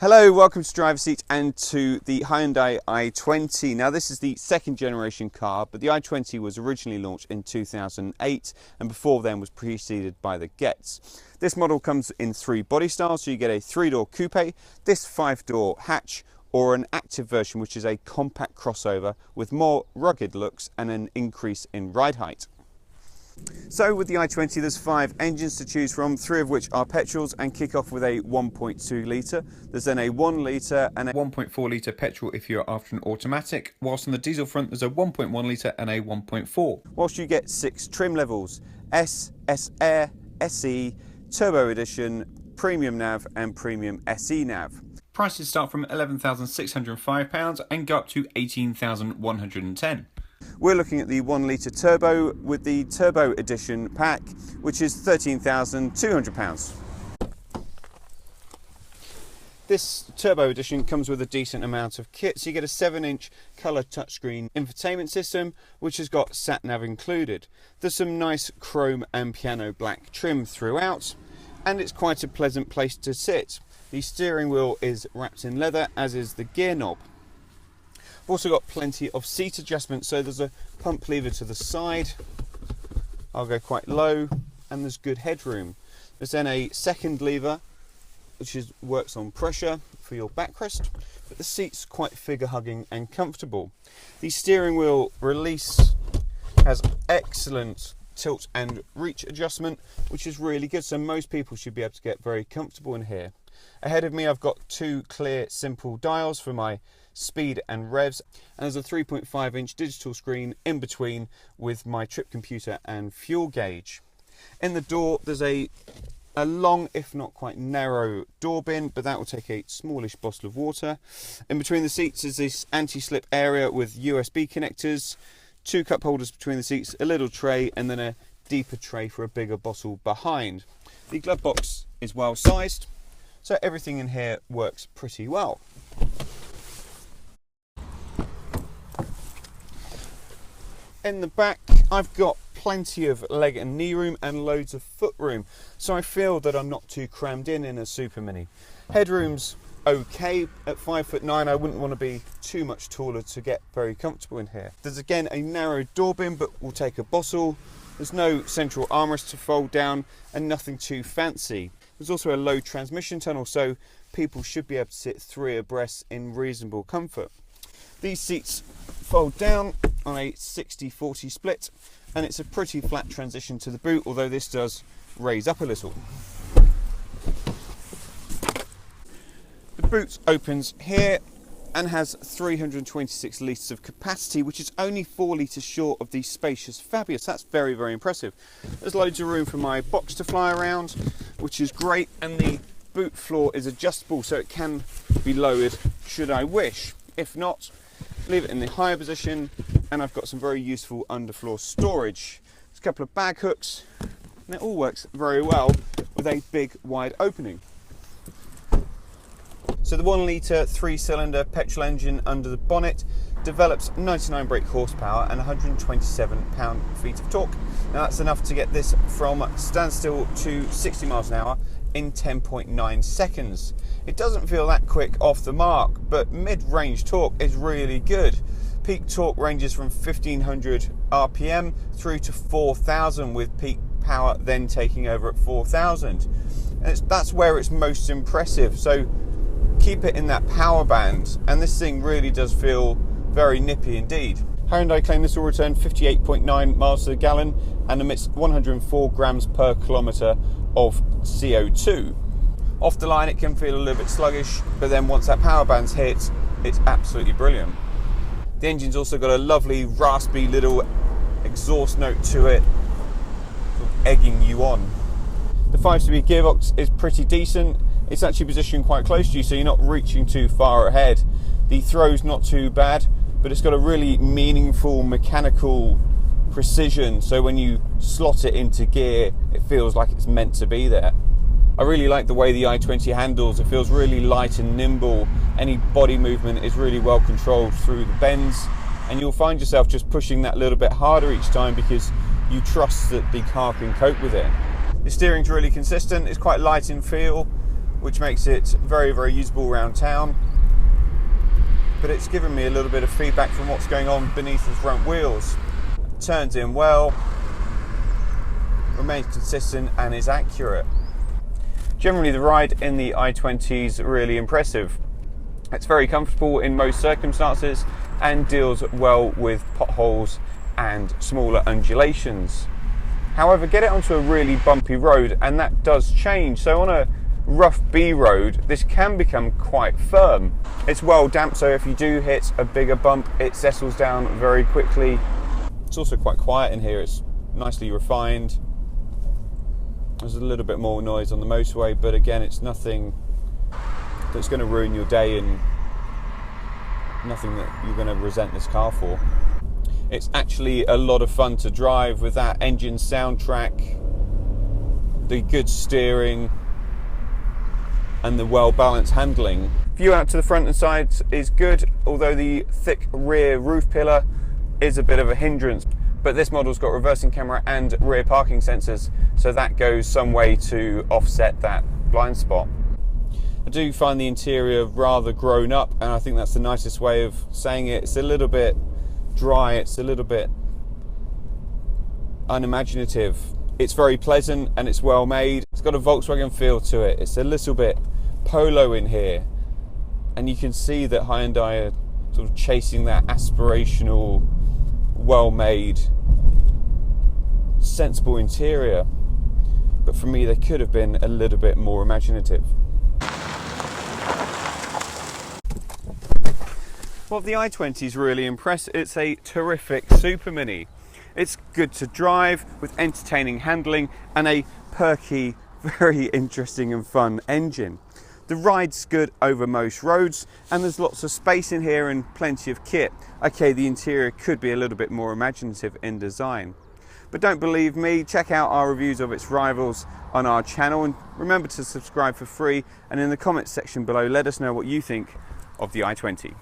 Hello, welcome to Driver's Seat and to the Hyundai i20. Now this is the second generation car, but the i20 was originally launched in 2008 and before then was preceded by the Getz. This model comes in three body styles, so you get a 3-door coupe, this 5-door hatch, or an active version which is a compact crossover with more rugged looks and an increase in ride height. So with the i20 there's 5 engines to choose from, 3 of which are petrols and kick off with a 1.2 litre. There's then a 1 litre and a 1.4 litre petrol if you're after an automatic, whilst on the diesel front there's a 1.1 litre and a 1.4. Whilst you get 6 trim levels: S, S Air, SE, Turbo Edition, Premium Nav and Premium SE Nav. Prices start from £11,605 and go up to £18,110. We're looking at the 1 litre turbo with the Turbo Edition pack, which is £13,200. This Turbo Edition comes with a decent amount of kit, so you get a 7-inch colour touchscreen infotainment system, which has got sat nav included. There's some nice chrome and piano black trim throughout, and it's quite a pleasant place to sit. The steering wheel is wrapped in leather, as is the gear knob. I've also got plenty of seat adjustments, so there's a pump lever to the side. I'll go quite low, and there's good headroom. There's then a second lever, which works on pressure for your backrest, but the seat's quite figure-hugging and comfortable. The steering wheel release has excellent tilt and reach adjustment, which is really good, so most people should be able to get very comfortable in here. Ahead of me I've got 2 clear simple dials for my speed and revs, and there's a 3.5-inch digital screen in between with my trip computer and fuel gauge. In the door there's a long, if not quite narrow, door bin, but that will take a smallish bottle of water. In between the seats is this anti-slip area with USB connectors, 2 cup holders between the seats, a little tray, and then a deeper tray for a bigger bottle behind. The glove box is well sized, so everything in here works pretty well. In the back I've got plenty of leg and knee room and loads of foot room, so I feel that I'm not too crammed in a supermini. Headroom's okay at 5'9". I wouldn't want to be too much taller to get very comfortable in here. There's again a narrow door bin, but we'll take a bottle. There's no central armrest to fold down and nothing too fancy. There's also a low transmission tunnel, so people should be able to sit 3 abreast in reasonable comfort. These seats fold down on a 60-40 split, and it's a pretty flat transition to the boot, although this does raise up a little. The boot opens here and has 326 litres of capacity, which is only 4 litres short of the spacious Fabius. That's very, very impressive. There's loads of room for my box to fly around, which is great, and the boot floor is adjustable, so it can be lowered should I wish. If not, leave it in the higher position, and I've got some very useful underfloor storage. There's a couple of bag hooks, and it all works very well with a big wide opening. So the 1 litre 3-cylinder petrol engine under the bonnet develops 99 brake horsepower and 127 pound-feet of torque. Now that's enough to get this from standstill to 60 miles an hour in 10.9 seconds. It doesn't feel that quick off the mark, but mid-range torque is really good. Peak torque ranges from 1500 RPM through to 4000, with peak power then taking over at 4000. And that's where it's most impressive, so keep it in that power band, and this thing really does feel very nippy indeed. Hyundai claim this will return 58.9 miles to the gallon and emits 104 grams per kilometre of CO2. Off the line it can feel a little bit sluggish, but then once that power band's hit, it's absolutely brilliant. The engine's also got a lovely raspy little exhaust note to it, sort of egging you on. The 5-speed gearbox is pretty decent. It's actually positioned quite close to you, so you're not reaching too far ahead. The throw's not too bad, but it's got a really meaningful mechanical precision, so when you slot it into gear, it feels like it's meant to be there. I really like the way the i20 handles. It feels really light and nimble. Any body movement is really well controlled through the bends, and you'll find yourself just pushing that little bit harder each time because you trust that the car can cope with it. The steering's really consistent. It's quite light in feel, which makes it very, very usable around town. But it's given me a little bit of feedback from what's going on beneath the front wheels. Turns in well, remains consistent and is accurate. Generally the ride in the i20 is really impressive. It's very comfortable in most circumstances and deals well with potholes and smaller undulations. However, get it onto a really bumpy road and that does change. So on a rough B road, this can become quite firm. It's well damped, so if you do hit a bigger bump, it settles down very quickly. It's also quite quiet in here. It's nicely refined. There's a little bit more noise on the motorway, but again, it's nothing that's going to ruin your day and nothing that you're going to resent this car for. It's actually a lot of fun to drive with that engine soundtrack, the good steering and the well-balanced handling. View out to the front and sides is good, although the thick rear roof pillar is a bit of a hindrance. But this model's got reversing camera and rear parking sensors, so that goes some way to offset that blind spot. I do find the interior rather grown up, and I think that's the nicest way of saying it. It's a little bit dry, it's a little bit unimaginative. It's very pleasant and it's well made. It's got a Volkswagen feel to it. It's a little bit Polo in here, and you can see that Hyundai are sort of chasing that aspirational, well-made, sensible interior. But for me, they could have been a little bit more imaginative. Well, the i20 is really impressed. It's a terrific supermini. It's good to drive with entertaining handling and a perky, very interesting and fun engine. The ride's good over most roads and there's lots of space in here and plenty of kit. Okay, the interior could be a little bit more imaginative in design. But don't believe me, check out our reviews of its rivals on our channel and remember to subscribe for free, and in the comments section below let us know what you think of the i20.